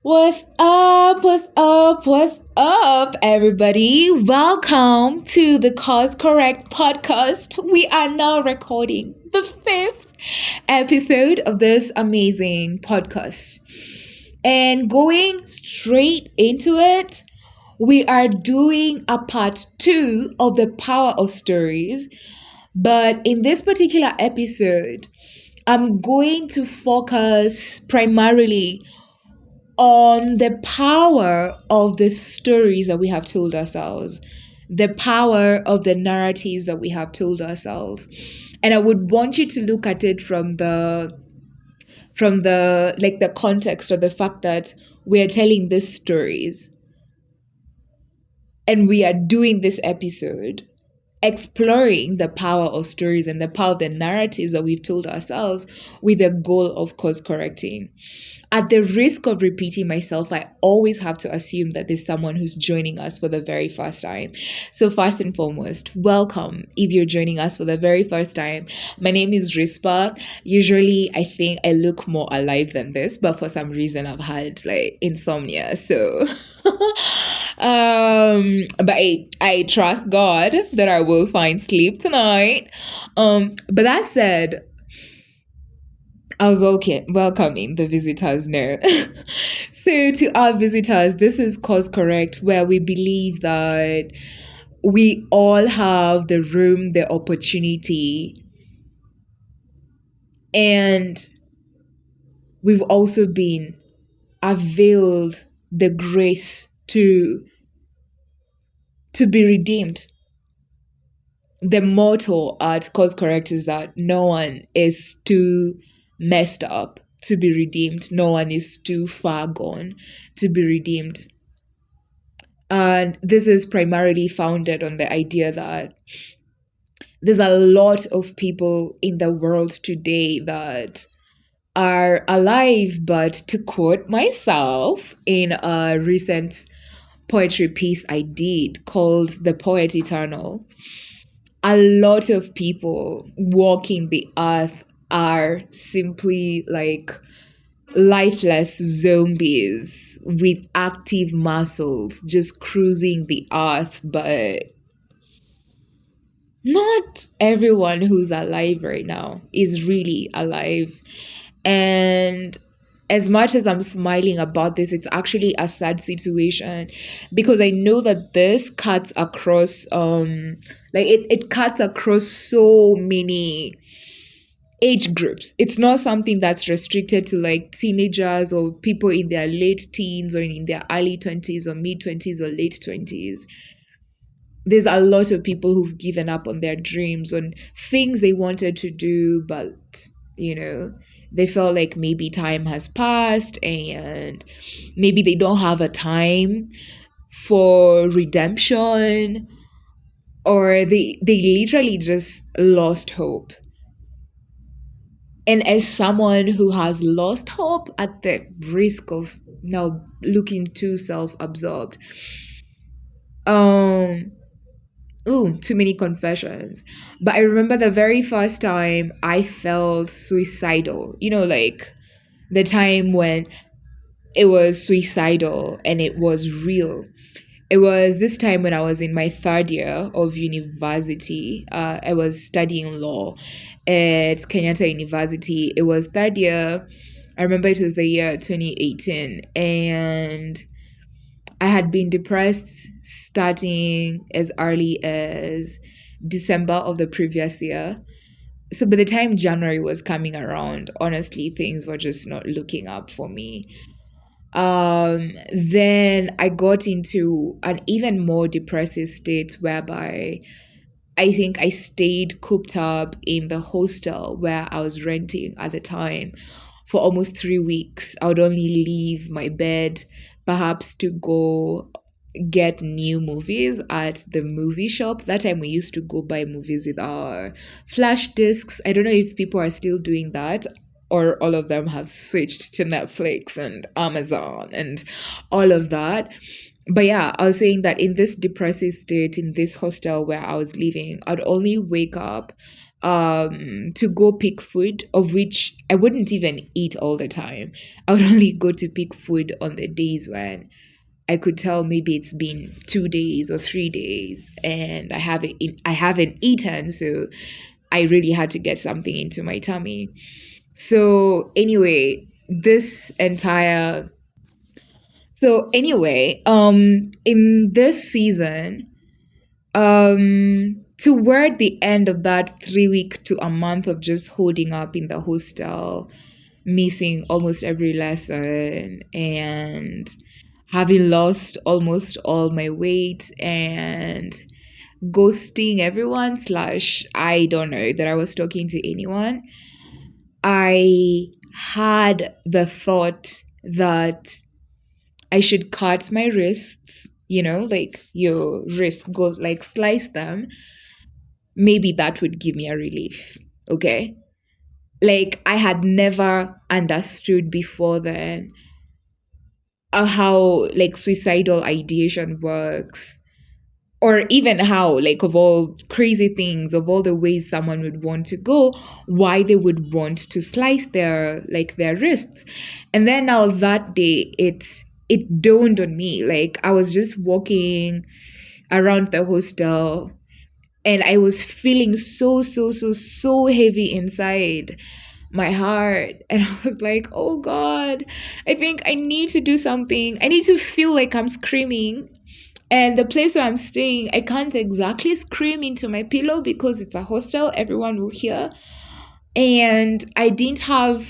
What's up? What's up? What's up, everybody? Welcome to the Cause Correct podcast. We are now recording the fifth episode of this amazing podcast. And going straight into it, we are doing a part two of the power of stories. But in this particular episode, I'm going to focus primarily on the power of the stories that we have told ourselves, the power of the narratives that we have told ourselves. And I would want you to look at it from the like the context or the fact that we're telling these stories and we are doing this episode exploring the power of stories and the power of the narratives that we've told ourselves with the goal of course correcting. At the risk of repeating myself, I always have to assume that there's someone who's joining us for the very first time. So, first and foremost, welcome if you're joining us for the very first time. My name is Rispa. Usually, I think I look more alive than this, but for some reason, I've had like insomnia. So, but I trust God that I will find sleep tonight. But that said, I was welcoming the visitors now. So, to our visitors, this is Cause Correct, where we believe that we all have the room, the opportunity, and we've also been availed the grace to be redeemed. The motto at Cause Correct is that no one is too messed up to be redeemed. No one is too far gone to be redeemed. And this is primarily founded on the idea that there's a lot of people in the world today that are alive, but to quote myself in a recent poetry piece I did called The Poet Eternal, a lot of people walking the earth are simply like lifeless zombies with active muscles just cruising the earth, but not everyone who's alive right now is really alive. And as much as I'm smiling about this, it's actually a sad situation because I know that this cuts across it cuts across so many age groups. It's not something that's restricted to like teenagers or people in their late teens or in their early 20s or mid 20s or late 20s. There's a lot of people who've given up on their dreams, on things they wanted to do, but they felt like maybe time has passed and maybe they don't have a time for redemption, or they literally just lost hope. And as someone who has lost hope at the risk of now looking too self-absorbed, too many confessions. But I remember the very first time I felt suicidal, like the time when it was suicidal and it was real. It was this time when I was in my third year of university. I was studying law at Kenyatta University. It was third year. I remember it was the year 2018. And I had been depressed starting as early as December of the previous year. So by the time January was coming around, honestly, things were just not looking up for me. Then I got into an even more depressive state whereby I think I stayed cooped up in the hostel where I was renting at the time for almost 3 weeks. I would only leave my bed perhaps to go get new movies at the movie shop. That time we used to go buy movies with our flash discs. I don't know if people are still doing that or all of them have switched to Netflix and Amazon and all of that. But yeah, I was saying that in this depressive state, in this hostel where I was living, I'd only wake up to go pick food, of which I wouldn't even eat all the time. I would only go to pick food on the days when I could tell maybe it's been 2 days or 3 days and I haven't eaten, so I really had to get something into my tummy. So anyway, this entire in this season, toward the end of that 3 week to a month of just holding up in the hostel, missing almost every lesson and having lost almost all my weight and ghosting everyone, slash I don't know that I was talking to anyone, I had the thought that I should cut my wrists, like your wrist goes like slice them. Maybe that would give me a relief. Okay. Like I had never understood before then how like suicidal ideation works, or even how, like, of all crazy things, of all the ways someone would want to go, why they would want to slice their wrists. And then now that day it dawned on me. Like I was just walking around the hostel and I was feeling so heavy inside my heart, and I was like, oh god, I think I need to do something. I need to feel like I'm screaming. And the place where I'm staying, I can't exactly scream into my pillow because it's a hostel, everyone will hear. And I didn't have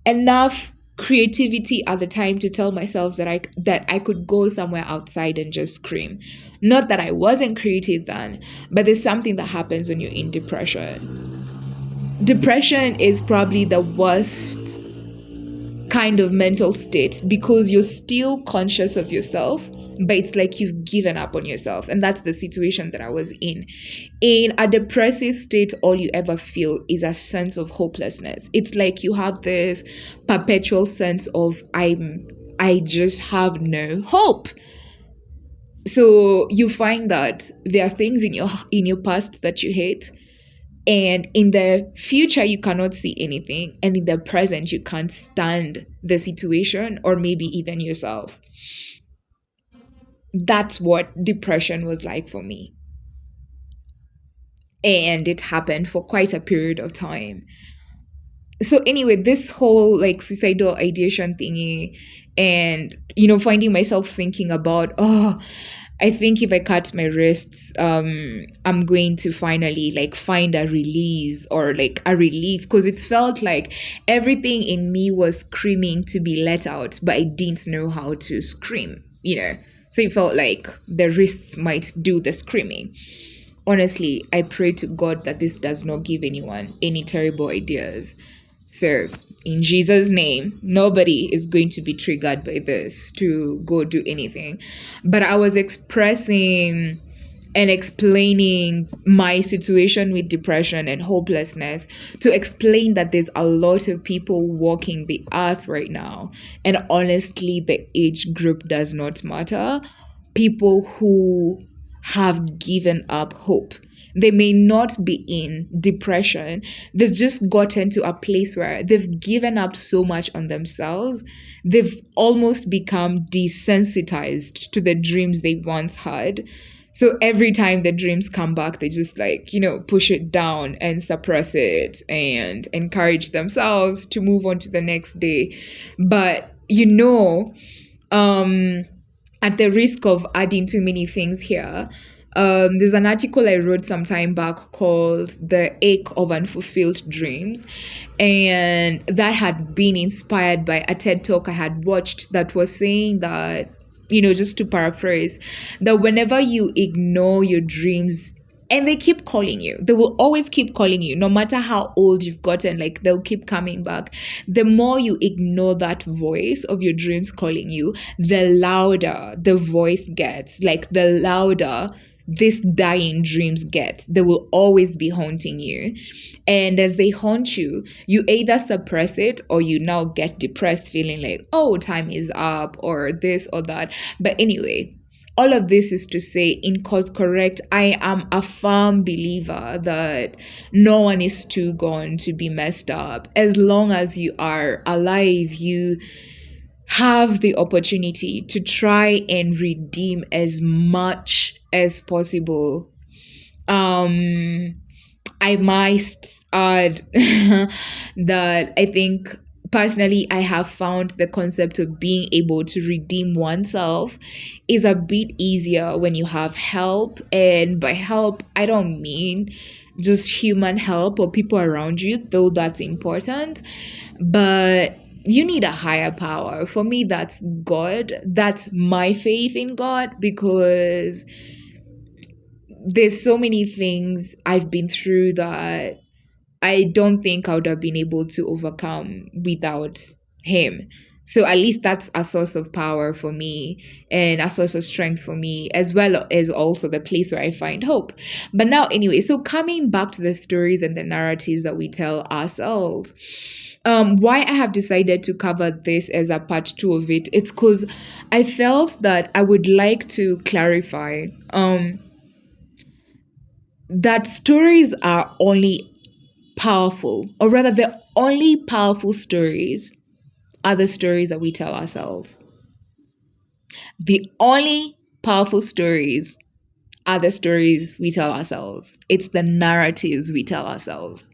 enough creativity at the time to tell myself that I could go somewhere outside and just scream. Not that I wasn't creative then, but there's something that happens when you're in depression. Depression is probably the worst kind of mental state because you're still conscious of yourself, but it's like you've given up on yourself. And that's the situation that I was in. In a depressive state, all you ever feel is a sense of hopelessness. It's like you have this perpetual sense of I just have no hope. So you find that there are things in your past that you hate, and in the future you cannot see anything, and in the present you can't stand the situation or maybe even yourself. That's what depression was like for me, and it happened for quite a period of time. So anyway, this whole like suicidal ideation thingy, and finding myself thinking about, oh, I think if I cut my wrists, I'm going to finally like find a release or like a relief, because it felt like everything in me was screaming to be let out, but I didn't know how to scream. So it felt like the wrists might do the screaming. Honestly, I pray to God that this does not give anyone any terrible ideas. So, in Jesus' name, nobody is going to be triggered by this to go do anything. But I was expressing and explaining my situation with depression and hopelessness to explain that there's a lot of people walking the earth right now. And honestly, the age group does not matter. People who have given up hope. They may not be in depression. They've just gotten to a place where they've given up so much on themselves. They've almost become desensitized to the dreams they once had. So every time the dreams come back, they just push it down and suppress it and encourage themselves to move on to the next day. But, at the risk of adding too many things here, there's an article I wrote some time back called The Ache of Unfulfilled Dreams. And that had been inspired by a TED Talk I had watched that was saying that, just to paraphrase, that whenever you ignore your dreams, and they keep calling you, they will always keep calling you, no matter how old you've gotten, like they'll keep coming back. The more you ignore that voice of your dreams calling you, the louder the voice gets, like the louder these dying dreams get. They will always be haunting you. And as they haunt you, you either suppress it or you now get depressed, feeling like, oh, time is up or this or that. But anyway, all of this is to say, in Cause Correct, I am a firm believer that no one is too gone to be messed up. As long as you are alive, you have the opportunity to try and redeem as much as possible. I must add that I think personally I have found the concept of being able to redeem oneself is a bit easier when you have help. And by help, I don't mean just human help or people around you, though that's important. But you need a higher power. For me, that's God. That's my faith in God, because there's so many things I've been through that I don't think I would have been able to overcome without him. So at least that's a source of power for me and a source of strength for me, as well as also the place where I find hope. But now, anyway, so coming back to the stories and the narratives that we tell ourselves, why I have decided to cover this as a part two of it, it's because I felt that I would like to clarify that stories are only powerful, or rather, the only powerful stories are the stories that we tell ourselves. The only powerful stories are the stories we tell ourselves. It's the narratives we tell ourselves.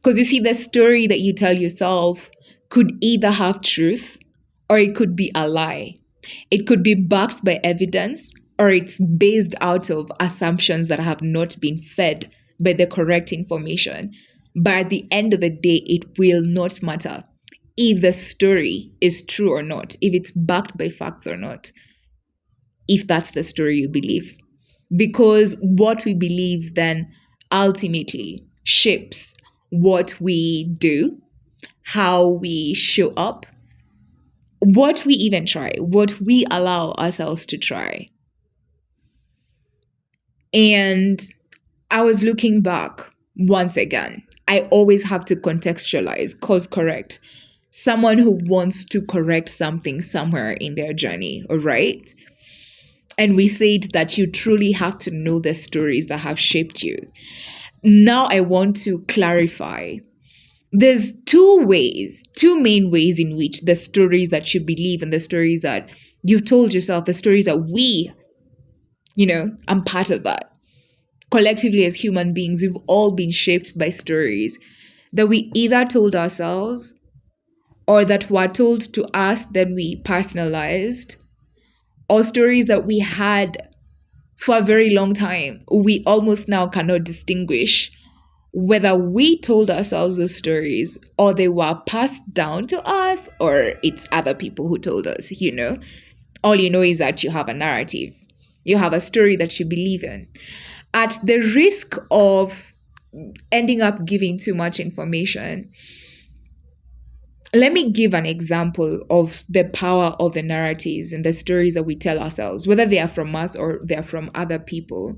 Because you see, the story that you tell yourself could either have truth or it could be a lie. It could be backed by evidence, or it's based out of assumptions that have not been fed by the correct information. But at the end of the day, it will not matter if the story is true or not, if it's backed by facts or not, if that's the story you believe. Because what we believe then ultimately shapes what we do, how we show up, what we even try, what we allow ourselves to try. And I was looking back once again. I always have to contextualize, cause correct. Someone who wants to correct something somewhere in their journey, all right? And we said that you truly have to know the stories that have shaped you. Now I want to clarify. There's two main ways in which the stories that you believe and the stories that you've told yourself, the stories that we, I'm part of that. Collectively, as human beings, we've all been shaped by stories that we either told ourselves or that were told to us, then we personalized, or stories that we had for a very long time. We almost now cannot distinguish whether we told ourselves those stories or they were passed down to us or it's other people who told us, All you know is that you have a narrative. You have a story that you believe in. At the risk of ending up giving too much information, let me give an example of the power of the narratives and the stories that we tell ourselves, whether they are from us or they are from other people.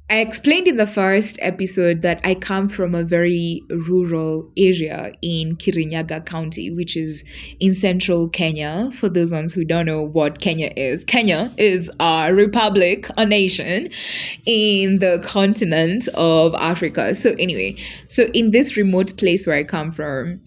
I explained in the first episode that I come from a very rural area in Kirinyaga County, which is in central Kenya. For those ones who don't know what Kenya is a republic, a nation in the continent of Africa. So anyway, in this remote place where I come from,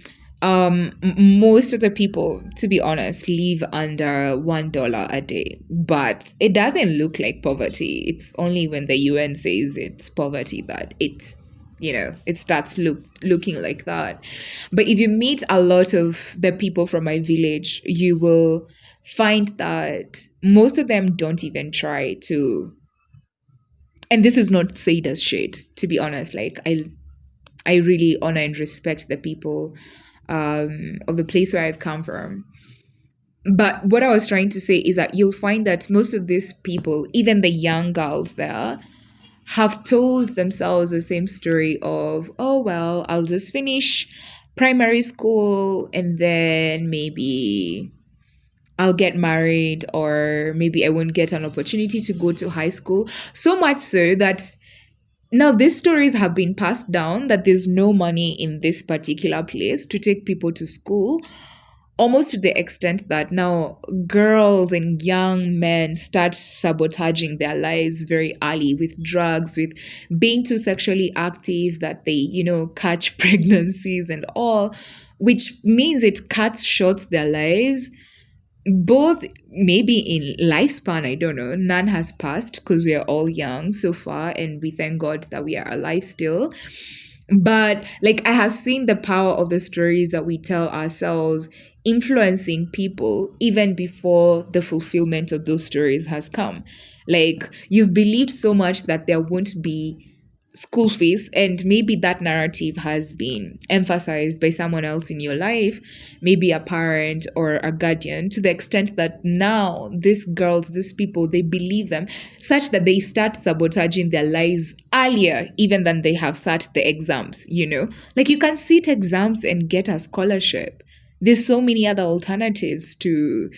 most of the people, to be honest, live under $1 a day, but it doesn't look like poverty. It's only when the UN says it's poverty that it starts looking like that. But if you meet a lot of the people from my village, you will find that most of them don't even try to, and this is not said as shade, to be honest. Like I really honor and respect the people of the place where I've come from. But what I was trying to say is that you'll find that most of these people, even the young girls there, have told themselves the same story of, oh, well, I'll just finish primary school and then maybe I'll get married, or maybe I won't get an opportunity to go to high school. So much so that now, these stories have been passed down that there's no money in this particular place to take people to school, almost to the extent that now girls and young men start sabotaging their lives very early with drugs, with being too sexually active, that they, catch pregnancies and all, which means it cuts short their lives, both maybe in lifespan. I don't know, none has passed because we are all young so far, and we thank God that we are alive still. But like, I have seen the power of the stories that we tell ourselves influencing people even before the fulfillment of those stories has come. Like, you've believed so much that there won't be school fees, and maybe that narrative has been emphasized by someone else in your life, maybe a parent or a guardian, to the extent that now these girls, these people, they believe them, such that they start sabotaging their lives earlier even than they have sat the exams. Like, you can sit exams and get a scholarship. There's so many other alternatives to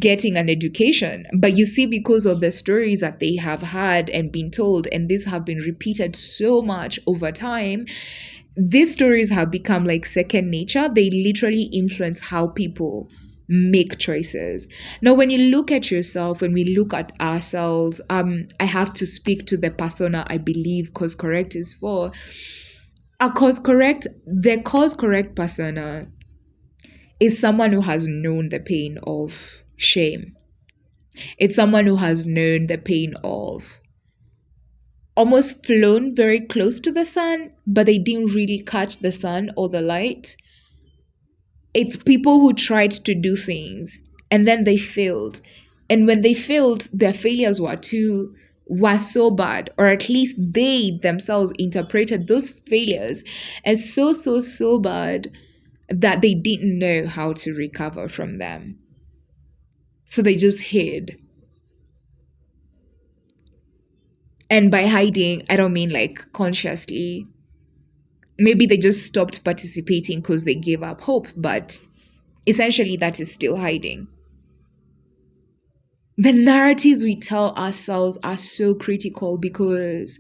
getting an education. But you see, because of the stories that they have had and been told, and these have been repeated so much over time, these stories have become like second nature. They literally influence how people make choices. Now, when you look at yourself, when we look at ourselves, I have to speak to the persona I believe Cause Correct is for. The Cause Correct persona is someone who has known the pain of shame. It's someone who has known the pain of almost flown very close to the sun, but they didn't really catch the sun or the light. It's people who tried to do things and then they failed. And when they failed, their failures were so bad, or at least they themselves interpreted those failures as so, so, so bad that they didn't know how to recover from them. So they just hid. And by hiding, I don't mean like consciously. Maybe they just stopped participating because they gave up hope, but essentially that is still hiding. The narratives we tell ourselves are so critical because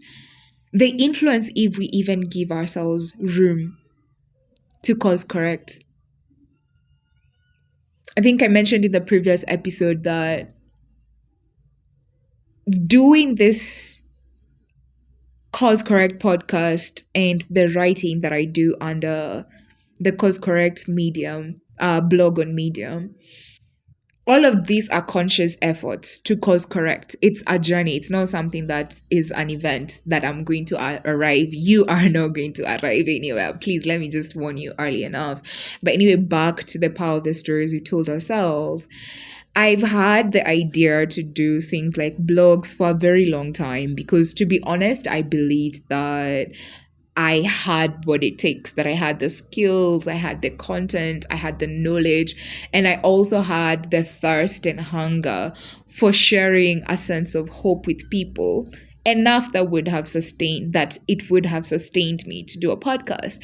they influence if we even give ourselves room to cause correct. I think I mentioned in the previous episode that doing this Cause Correct podcast and the writing that I do under the Cause Correct Medium, blog on Medium, all of these are conscious efforts to cause correct. It's a journey. It's not something that is an event that I'm going to arrive. You are not going to arrive anywhere. Please, let me just warn you early enough. But anyway, back to the power of the stories we told ourselves. I've had the idea to do things like blogs for a very long time because, to be honest, I believed that I had what it takes, that I had the skills, I had the content, I had the knowledge, and I also had the thirst and hunger for sharing a sense of hope with people, enough that it would have sustained me to do a podcast.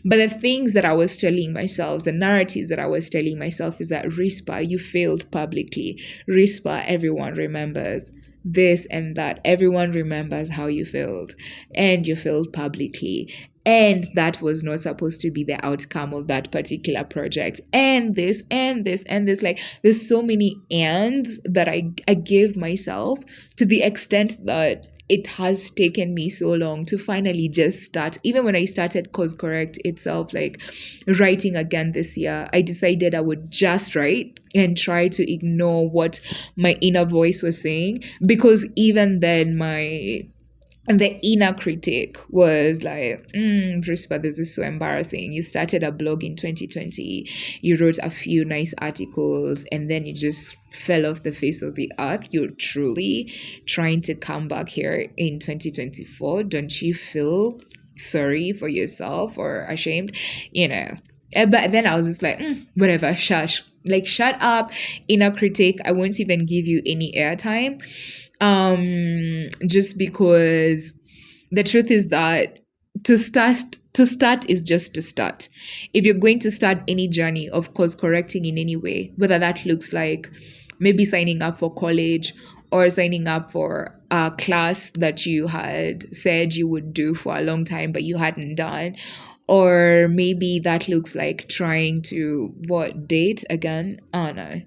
But the things that I was telling myself, the narratives that I was telling myself is that, Rispa, you failed publicly. Rispa, everyone remembers this and that. Everyone remembers how you failed, and you failed publicly. And that was not supposed to be the outcome of that particular project. And this, and this, and this. Like, there's so many ands that I give myself, to the extent that it has taken me so long to finally just start. Even when I started Cause Correct itself, like writing again this year, I decided I would just write and try to ignore what my inner voice was saying, because even then the inner critic was like, Brispa, this is so embarrassing. You started a blog in 2020. You wrote a few nice articles and then you just fell off the face of the earth. You're truly trying to come back here in 2024. Don't you feel sorry for yourself or ashamed? But then I was just like, whatever, shush. Like, shut up, inner critic. I won't even give you any airtime. Just because the truth is that to start is just to start. If you're going to start any journey of course correcting in any way, whether that looks like maybe signing up for college or signing up for a class that you had said you would do for a long time but you hadn't done, Or maybe that looks like trying to what date again? Oh no.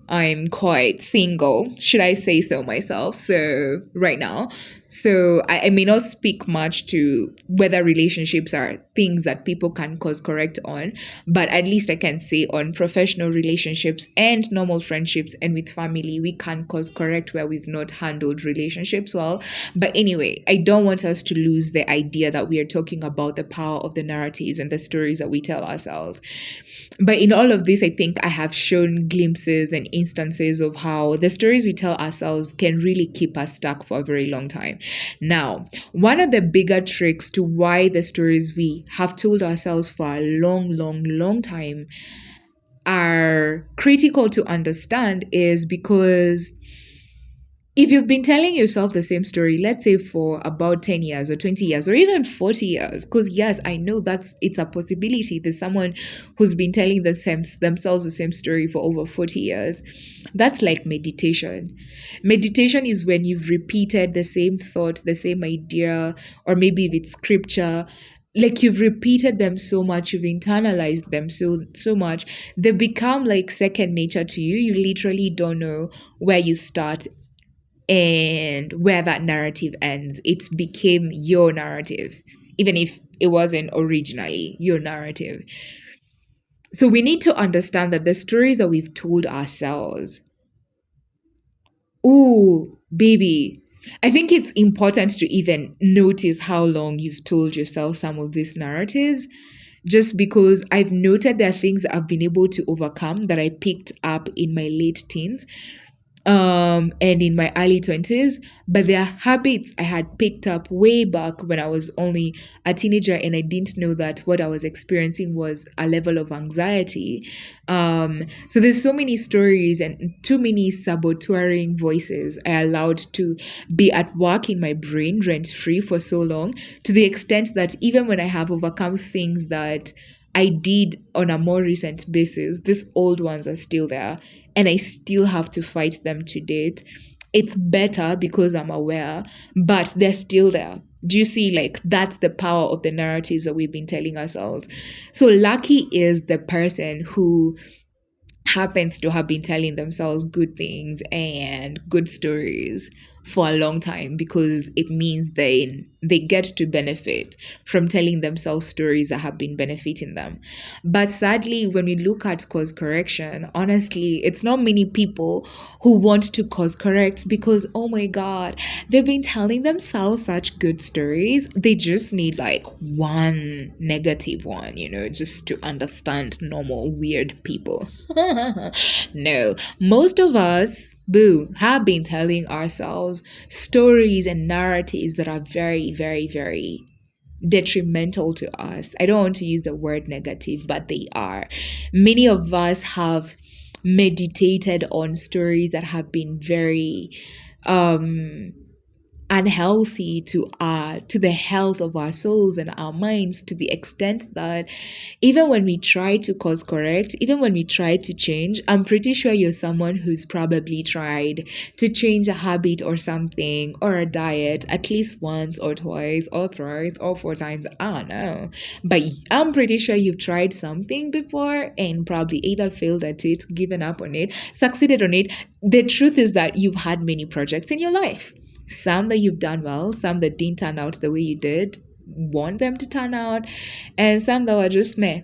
I'm quite single, should I say so myself? So, right now. So, I may not speak much to whether relationships are things that people can cause correct on, but at least I can say on professional relationships and normal friendships and with family, we can cause correct where we've not handled relationships well. But anyway, I don't want us to lose the idea that we are talking about the power of the narratives and the stories that we tell ourselves. But in all of this, I think I have shown glimpses and instances of how the stories we tell ourselves can really keep us stuck for a very long time. Now, one of the bigger tricks to why the stories we have told ourselves for a long, long, long time are critical to understand is because if you've been telling yourself the same story, let's say for about 10 years or 20 years or even 40 years, because yes, I know that's it's a possibility. There's someone who's been telling themselves the same story for over 40 years. That's like meditation. Meditation is when you've repeated the same thought, the same idea, or maybe if it's scripture, like you've repeated them so much, you've internalized them so much, they become like second nature to you. You literally don't know where you start and where that narrative ends. It became your narrative, even if it wasn't originally your narrative. So we need to understand that the stories that we've told ourselves, oh, baby, I think it's important to even notice how long you've told yourself some of these narratives, just because I've noted there are things that I've been able to overcome that I picked up in my late teens and in my early 20s, but there are habits I had picked up way back when I was only a teenager and I didn't know that what I was experiencing was a level of anxiety. So there's so many stories and too many saboteuring voices I allowed to be at work in my brain rent free for so long, to the extent that even when I have overcome things that I did on a more recent basis, these old ones are still there and I still have to fight them to date. It's better because I'm aware, but they're still there. Do you see? Like, that's the power of the narratives that we've been telling ourselves. So, lucky is the person who happens to have been telling themselves good things and good stories for a long time, because it means they get to benefit from telling themselves stories that have been benefiting them. But sadly, when we look at cause correction, honestly, it's not many people who want to cause correct because, oh my god, they've been telling themselves such good stories. They just need like one negative one, just to understand normal weird people. No, most of us, boo, have been telling ourselves stories and narratives that are very, very, very detrimental to us. I don't want to use the word negative, but they are. Many of us have meditated on stories that have been very unhealthy to the health of our souls and our minds, to the extent that even when we try to course correct, even when we try to change, I'm pretty sure you're someone who's probably tried to change a habit or something or a diet at least once or twice or thrice or four times. I don't know, but I'm pretty sure you've tried something before and probably either failed at it, given up on it, succeeded on it. The truth is that you've had many projects in your life, some that you've done well, some that didn't turn out the way you did want them to turn out, and some that were just meh.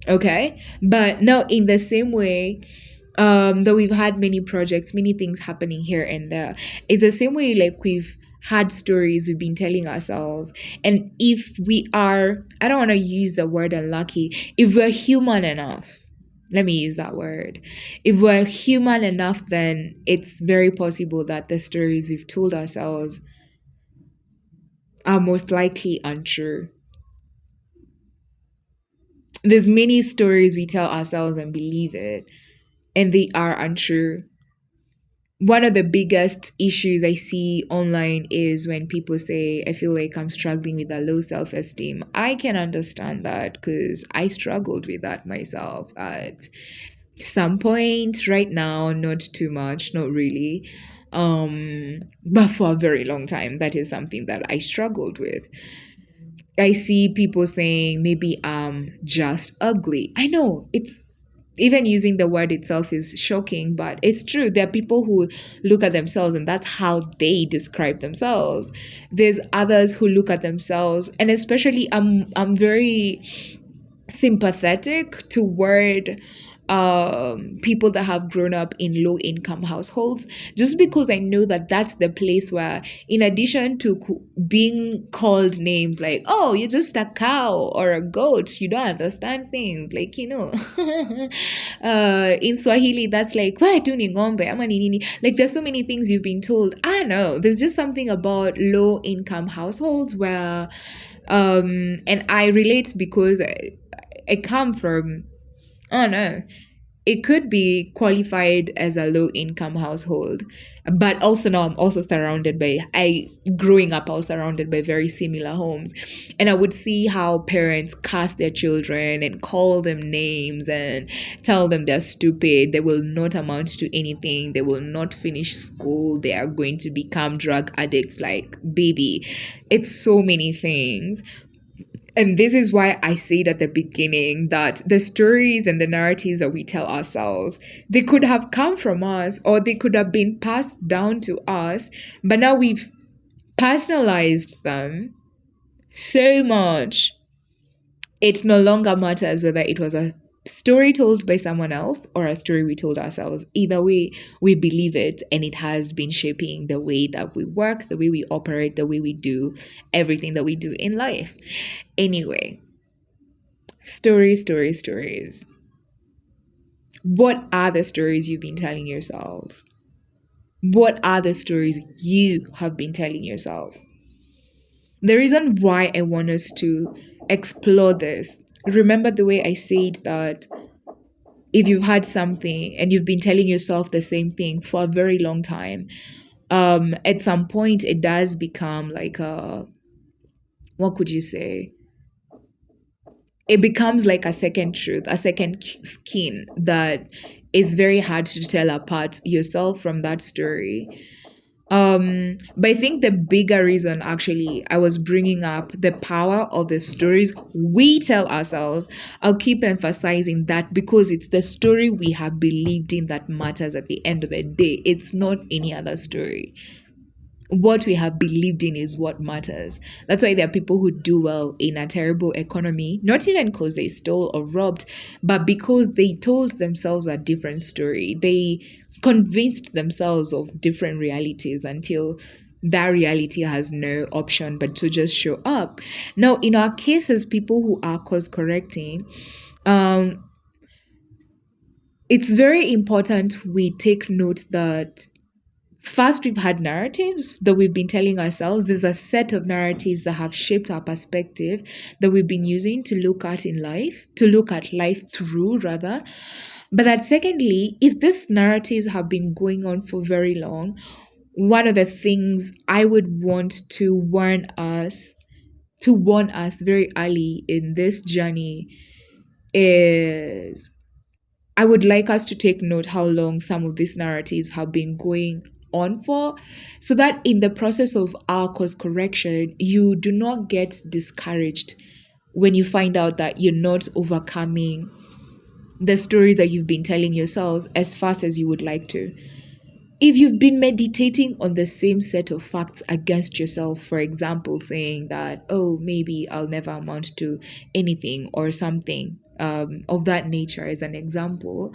Okay, but no, in the same way, though we've had many projects, many things happening here and there, it's the same way like we've had stories we've been telling ourselves. And if we are, I don't want to use the word unlucky, if we're human enough, let me use that word. If we're human enough, then it's very possible that the stories we've told ourselves are most likely untrue. There's many stories we tell ourselves and believe it, and they are untrue. One of the biggest issues I see online is when people say, I feel like I'm struggling with a low self esteem. I can understand that because I struggled with that myself at some point. Right now, not too much, not really. But for a very long time, that is something that I struggled with. I see people saying maybe I'm just ugly. I know it's even using the word itself is shocking, but it's true. There are people who look at themselves and that's how they describe themselves. There's others who look at themselves, and especially I'm very sympathetic toward people that have grown up in low income households, just because I know that that's the place where, in addition to being called names like, oh, you're just a cow or a goat, you don't understand things, like, in Swahili, that's like, why tu ni ngombe ama ni nini? Like, there's so many things you've been told. I know there's just something about low income households where and I relate because I come from, oh no, it could be qualified as a low income household, but also now I'm also surrounded by, growing up I was surrounded by very similar homes, and I would see how parents cast their children and call them names and tell them they're stupid, they will not amount to anything, they will not finish school, they are going to become drug addicts. Like, baby, it's so many things. And this is why I said at the beginning that the stories and the narratives that we tell ourselves, they could have come from us or they could have been passed down to us, but now we've personalized them so much. It no longer matters whether it was a story told by someone else or a story we told ourselves. Either way, we believe it, and it has been shaping the way that we work, the way we operate, the way we do everything that we do in life. Anyway, stories, stories, stories. What are the stories you've been telling yourself? What are the stories you have been telling yourself? The reason why I want us to explore this, remember the way I said that if you've had something and you've been telling yourself the same thing for a very long time, at some point it does become like a, what could you say? It becomes like a second truth, a second skin that is very hard to tell apart yourself from that story. But I think the bigger reason actually I was bringing up the power of the stories we tell ourselves. I'll keep emphasizing that because it's the story we have believed in that matters at the end of the day. It's not any other story. What we have believed in is what matters. That's why there are people who do well in a terrible economy, not even because they stole or robbed, but because they told themselves a different story. They convinced themselves of different realities until that reality has no option but to just show up. Now, in our cases, people who are course correcting, it's very important we take note that first, we've had narratives that we've been telling ourselves. There's a set of narratives that have shaped our perspective that we've been using to look at in life, to look at life through, rather. But that secondly, if these narratives have been going on for very long, one of the things I would want to warn us very early in this journey is I would like us to take note how long some of these narratives have been going on for, so that in the process of our course correction, you do not get discouraged when you find out that you're not overcoming the stories that you've been telling yourselves as fast as you would like to. If you've been meditating on the same set of facts against yourself, for example, saying that, oh, maybe I'll never amount to anything or something of that nature as an example,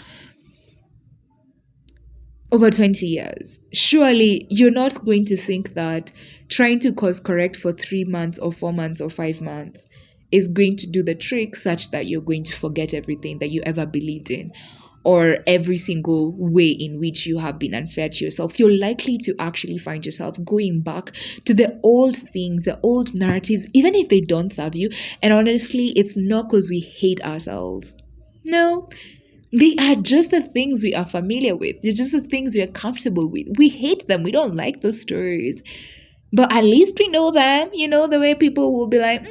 over 20 years, surely you're not going to think that trying to course correct for 3 months or 4 months or 5 months is going to do the trick such that you're going to forget everything that you ever believed in or every single way in which you have been unfair to yourself. You're likely to actually find yourself going back to the old things, the old narratives, even if they don't serve you. And honestly, it's not because we hate ourselves. No, they are just the things we are familiar with. They're just the things we are comfortable with. We hate them. We don't like those stories. But at least we know them. You know, the way people will be like,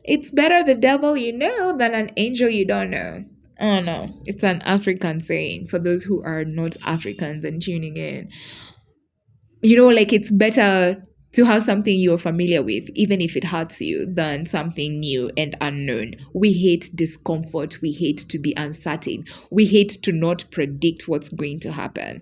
it's better the devil you know than an angel you don't know. Oh no, it's an African saying for those who are not Africans and tuning in. You know, like it's better to have something you're familiar with, even if it hurts you, than something new and unknown. We hate discomfort. We hate to be uncertain. We hate to not predict what's going to happen.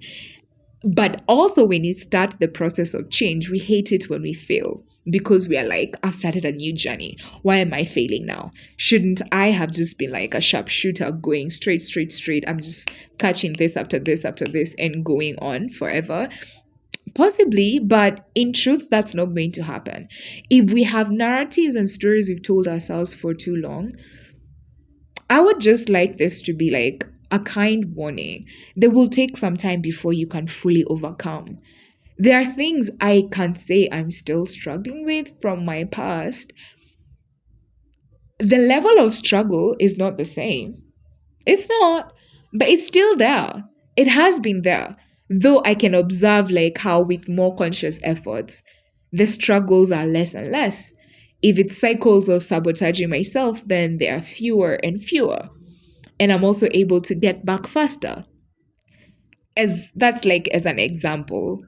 But also, when it starts the process of change, we hate it when we fail because we are like, I've started a new journey. Why am I failing now? Shouldn't I have just been like a sharpshooter going straight, straight, straight? I'm just catching this after this after this and going on forever. Possibly, but in truth, that's not going to happen. If we have narratives and stories we've told ourselves for too long, I would just like this to be like a kind warning. They will take some time before you can fully overcome. There are things I can say I'm still struggling with from my past. The level of struggle is not the same. It's not, but it's still there. It has been there. Though I can observe like how with more conscious efforts, the struggles are less and less. If it's cycles of sabotaging myself, then there are fewer and fewer. And I'm also able to get back faster. As that's like as an example.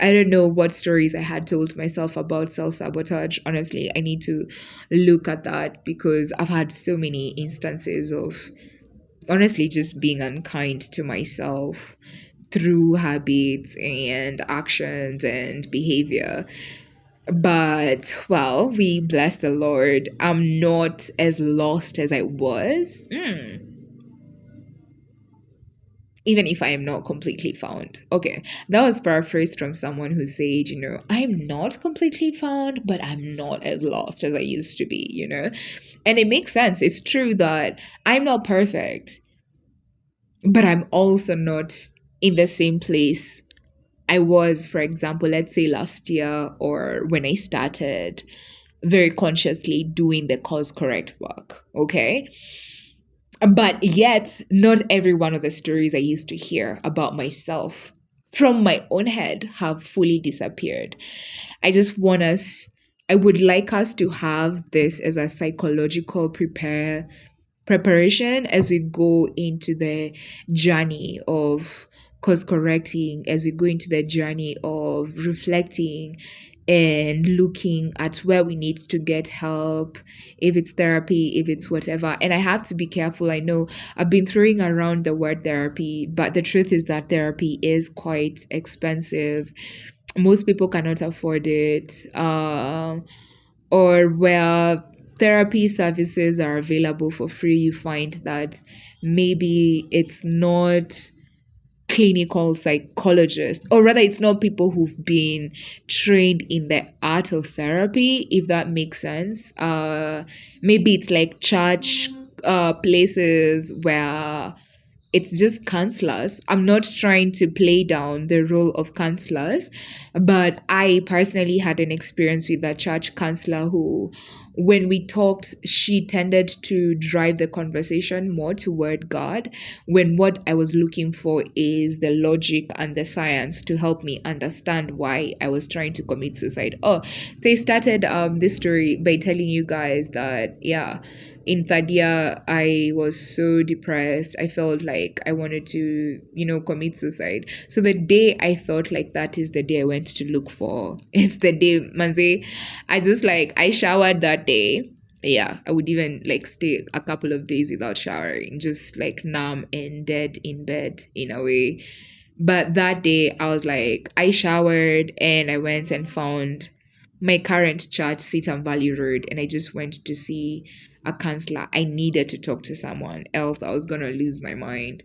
I don't know what stories I had told myself about self sabotage. Honestly, I need to look at that because I've had so many instances of honestly just being unkind to myself through habits and actions and behavior. But well, we bless the Lord. I'm not as lost as I was. Even if I am not completely found. Okay, that was paraphrased from someone who said, I'm not completely found, but I'm not as lost as I used to be, And it makes sense. It's true that I'm not perfect, but I'm also not in the same place I was, for example, let's say last year or when I started very consciously doing the cause correct work. Okay. But yet, not every one of the stories I used to hear about myself from my own head have fully disappeared. I just want us, I would like us to have this as a psychological preparation as we go into the journey of course correcting, as we go into the journey of reflecting and looking at where we need to get help, if it's therapy, if it's whatever. And I have to be careful. I know I've been throwing around the word therapy, but the truth is that therapy is quite expensive. Most people cannot afford it. Or where therapy services are available for free, you find that maybe it's not clinical psychologists, or rather it's not people who've been trained in the art of therapy, if that makes sense. Maybe it's like church places where it's just counselors. I'm not trying to play down the role of counselors, but I personally had an experience with a church counselor who, when we talked, she tended to drive the conversation more toward God, when what I was looking for is the logic and the science to help me understand why I was trying to commit suicide. Oh, they started this story by telling you guys that, yeah, in third year, I was so depressed. I felt like I wanted to, commit suicide. So the day I thought like that is the day I went to look for. It's the day, Manze. I showered that day. Yeah, I would even like stay a couple of days without showering, just like numb and dead in bed in a way. But that day, I was like, I showered and I went and found my current church, Sitam Valley Road, and I just went to see a counselor. I needed to talk to someone else. I was gonna lose my mind,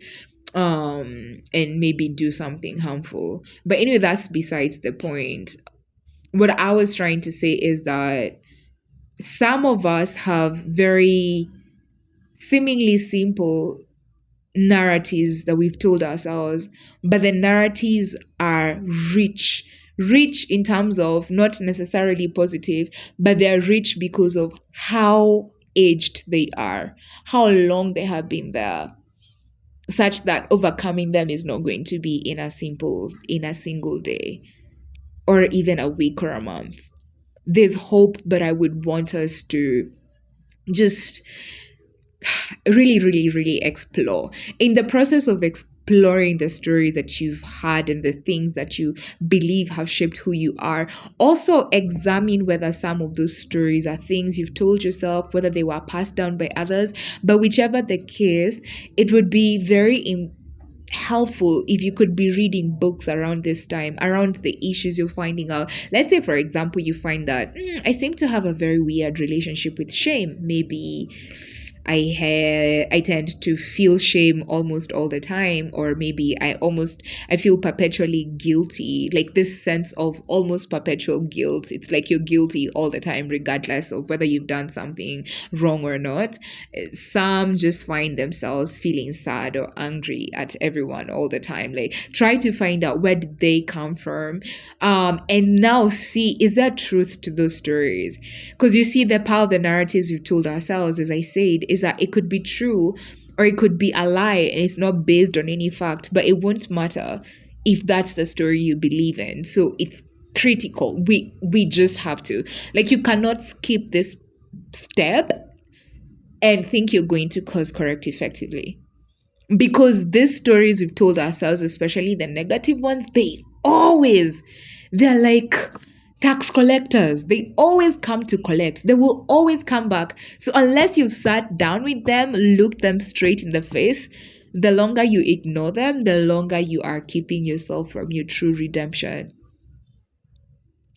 and maybe do something harmful. But anyway, that's besides the point. What I was trying to say is that some of us have very seemingly simple narratives that we've told ourselves, but the narratives are rich. Rich in terms of not necessarily positive, but they're rich because of how aged they are, how long they have been there, such that overcoming them is not going to be in a single day or even a week or a month. There's hope, but I would want us to just really, really, really explore. In the process of exploring the stories that you've had and the things that you believe have shaped who you are. Also, examine whether some of those stories are things you've told yourself, whether they were passed down by others. But whichever the case, it would be very helpful if you could be reading books around this time, around the issues you're finding out. Let's say, for example, you find that I seem to have a very weird relationship with shame. Maybe I tend to feel shame almost all the time, or maybe I feel perpetually guilty, like this sense of almost perpetual guilt. It's like you're guilty all the time, regardless of whether you've done something wrong or not. Some just find themselves feeling sad or angry at everyone all the time. Like, try to find out where did they come from, and now see, is there truth to those stories? Because you see, the power of the narratives we've told ourselves, as I said, is that it could be true or it could be a lie and it's not based on any fact, but it won't matter if that's the story you believe in. So it's critical. We just have to, like, you cannot skip this step and think you're going to course correct effectively. Because these stories we've told ourselves, especially the negative ones, they're like tax collectors. They always come to collect. They will always come back. So unless you've sat down with them, looked them straight in the face, the longer you ignore them, the longer you are keeping yourself from your true redemption.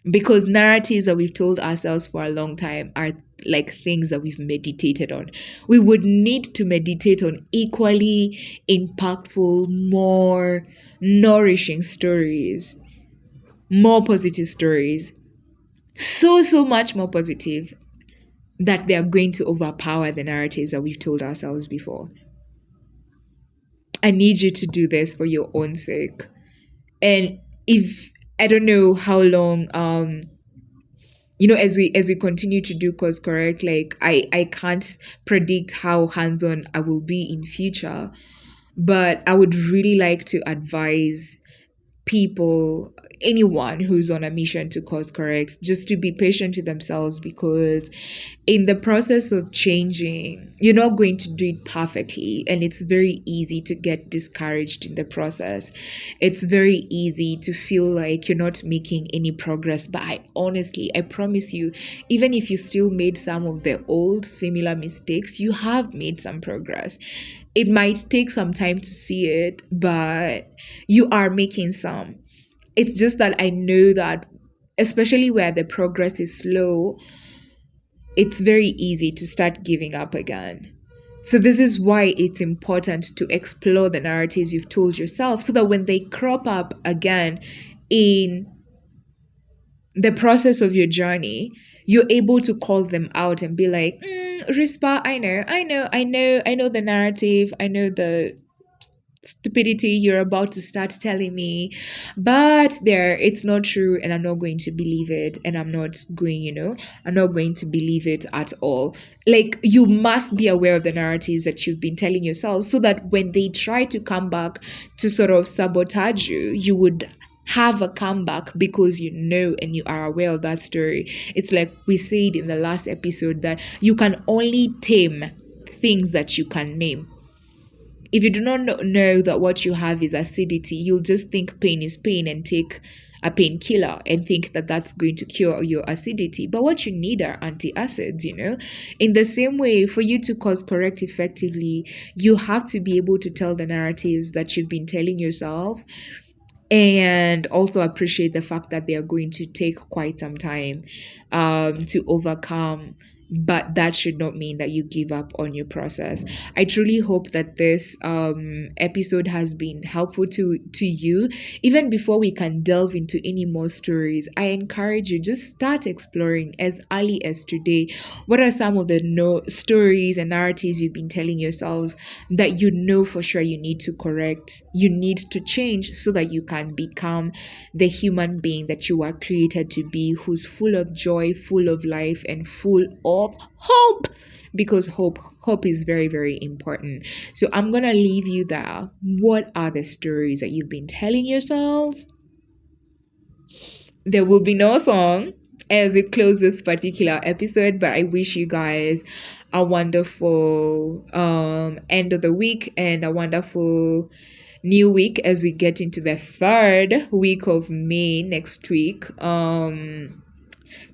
Because narratives that we've told ourselves for a long time are like things that we've meditated on. We would need to meditate on equally impactful, more nourishing stories, more positive stories, so much more positive, that they are going to overpower the narratives that we've told ourselves before. I need you to do this for your own sake. And if I don't know how long as we continue to do course correct, like I can't predict how hands-on I will be in future, but I would really like to advise people, anyone who's on a mission to course correct, just to be patient with themselves, because in the process of changing, you're not going to do it perfectly, and it's very easy to get discouraged in the process. It's very easy to feel like you're not making any progress, but I promise you, even if you still made some of the old similar mistakes, you have made some progress. It might take some time to see it, but you are making some. It's just that I know that, especially where the progress is slow, it's very easy to start giving up again. So this is why it's important to explore the narratives you've told yourself, so that when they crop up again in the process of your journey, you're able to call them out and be like, Rispa, I know the narrative, I know the stupidity you're about to start telling me, but it's not true, and I'm not going to believe it, and I'm not going to believe it at all. Like, you must be aware of the narratives that you've been telling yourself, so that when they try to come back to sort of sabotage you, you would have a comeback, because you know and you are aware of that story. It's like we said in the last episode, that you can only tame things that you can name. If you do not know that what you have is acidity, you'll just think pain is pain and take a painkiller and think that that's going to cure your acidity. But what you need are antacids, In the same way, for you to course correct effectively, you have to be able to tell the narratives that you've been telling yourself, and also appreciate the fact that they are going to take quite some time to overcome. But that should not mean that you give up on your process. I truly hope that this episode has been helpful to you. Even before we can delve into any more stories, I encourage you, just start exploring as early as today. What are some of the stories and narratives you've been telling yourselves that you know for sure you need to correct, you need to change, so that you can become the human being that you are created to be, who's full of joy, full of life, and full of hope, because hope is very, very important. So I'm gonna leave you there. What are the stories that you've been telling yourselves? There will be no song as we close this particular episode, but I wish you guys a wonderful end of the week and a wonderful new week as we get into the third week of May next week.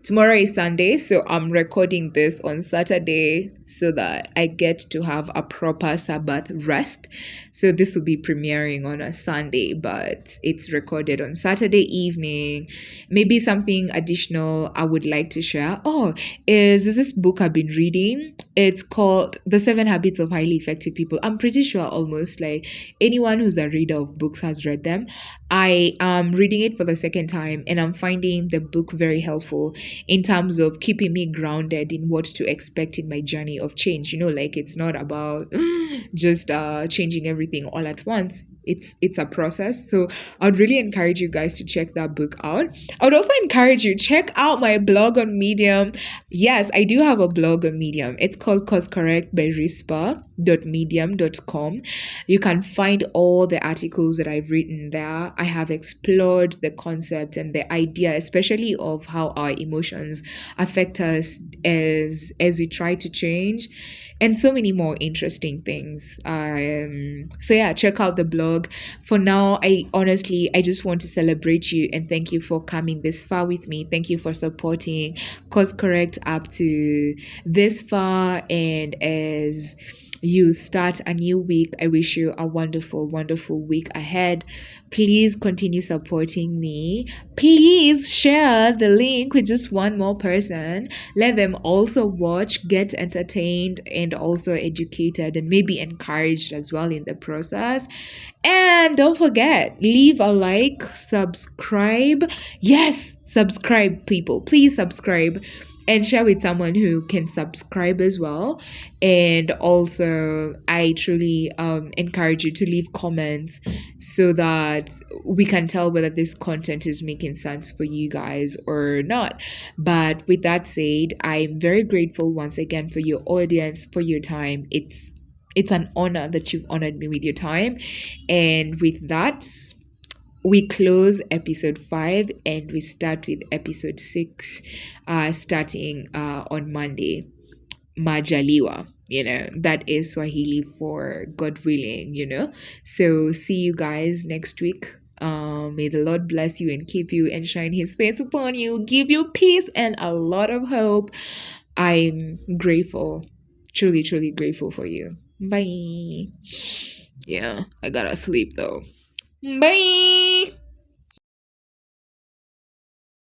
Tomorrow is Sunday, so I'm recording this on Saturday so that I get to have a proper Sabbath rest. So this will be premiering on a Sunday, but it's recorded on Saturday evening. Maybe something additional I would like to share. Oh, is this book I've been reading? It's called The 7 Habits of Highly Effective People. I'm pretty sure almost like anyone who's a reader of books has read them. I am reading it for the second time and I'm finding the book very helpful in terms of keeping me grounded in what to expect in my journey of change. Like it's not about just changing everything all at once. It's a process. So I'd really encourage you guys to check that book out. I would also encourage you check out my blog on Medium. Yes, I do have a blog on Medium. It's called Course Correct by rispa.medium.com. You can find all the articles that I've written there. I have explored the concept and the idea, especially of how our emotions affect us as we try to change, and so many more interesting things. So yeah, check out the blog. For now, I just want to celebrate you and thank you for coming this far with me. Thank you for supporting Course Correct up to this far, and as you start a new week, I wish you a wonderful, wonderful week ahead. Please continue supporting me. Please share the link with just one more person. Let them also watch, get entertained, and also educated, and maybe encouraged as well in the process. And don't forget, leave a like, subscribe. Yes, subscribe, people. Please subscribe and share with someone who can subscribe as well. And also, I truly encourage you to leave comments so that we can tell whether this content is making sense for you guys or not. But with that said, I'm very grateful once again for your audience, for your time. It's an honor that you've honored me with your time. And with that, we close episode 5 and we start with episode 6, starting on Monday. Majaliwa, that is Swahili for God willing. So see you guys next week. May the Lord bless you and keep you and shine his face upon you, give you peace and a lot of hope. I'm grateful, truly, truly grateful for you. Bye. Yeah, I gotta sleep though. Bye.